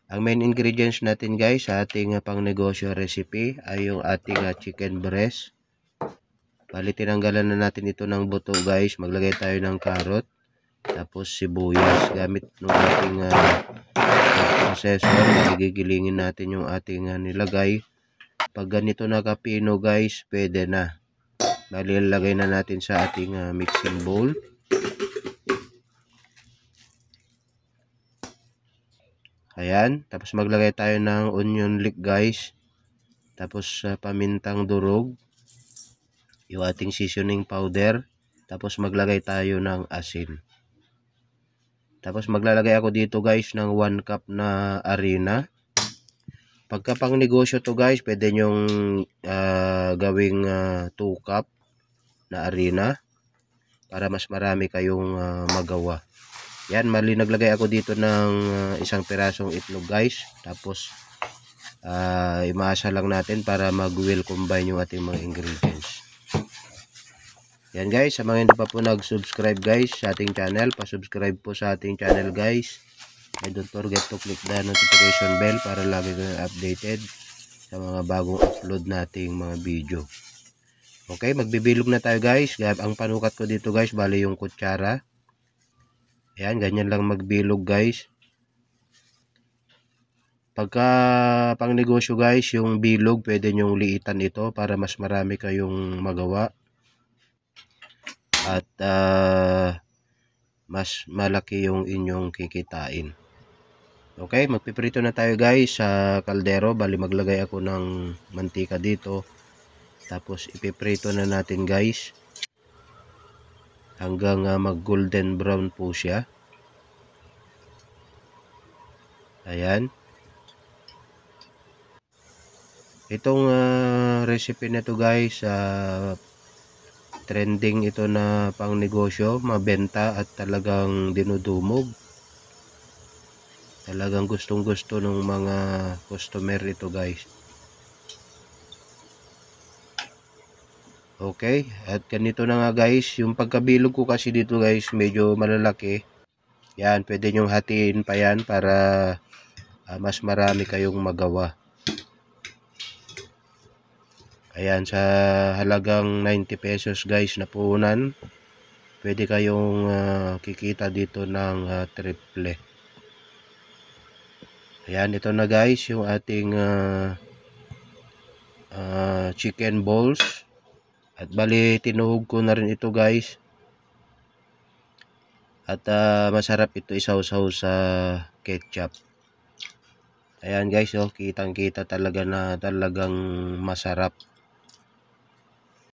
Ang main ingredients natin guys sa ating pang negosyo recipe ay yung ating chicken breast. Bali tinanggalan na natin ito ng buto guys. Maglagay tayo ng carrot. Tapos sibuyas. Gamit ng ating processor. Gigilingin natin yung ating nilagay. Pag ganito nakapino guys, pwede na. Bali lalagay na natin sa ating mixing bowl. Ayan, tapos maglagay tayo ng onion leek guys. Tapos pamintang durog. Yung ating seasoning powder. Tapos maglagay tayo ng asin. Tapos maglalagay ako dito guys ng 1 cup na harina. Pagka pang negosyo to guys, pwede nyong gawing 2 cup na harina. Para mas marami kayong magawa. Yan, mali naglagay ako dito ng isang pirasong itlog guys. Tapos imasa lang natin para mag-well combine yung ating mga ingredients. Yan guys, sa mga hindi pa po nag-subscribe guys sa ating channel, pa-subscribe po sa ating channel guys. And don't forget to click the notification bell para lagi kayo updated sa mga bagong upload nating mga video. Okay, magbibilog na tayo guys. Ang panukat ko dito guys, bali yung kutsara. Ayan, ganyan lang magbilog guys. Pagka pang negosyo guys, yung bilog, pwede nyong liitan ito para mas marami kayong magawa. At mas malaki yung inyong kikitain. Okay, magpiprito na tayo guys sa kaldero. Bali maglagay ako ng mantika dito. Tapos ipiprito na natin guys. Hanggang mag golden brown po siya. Ayan. Itong recipe na to guys, trending ito na pang negosyo, mabenta at talagang dinudumog. Talagang gustong gusto ng mga customer ito guys. Okay, at ganito na nga guys, yung pagkabilog ko kasi dito guys, medyo malalaki. Yan, pwede nyong hatiin pa yan para mas marami kayong magawa. Ayan, sa halagang 90 pesos guys na puhunan, pwede kayong kikita dito ng triple. Ayan, ito na guys, yung ating chicken balls. At bali, tinuhog ko na rin ito guys. At masarap ito isaw-saw sa ketchup. Ayan guys, oh, kitang-kita talaga na talagang masarap.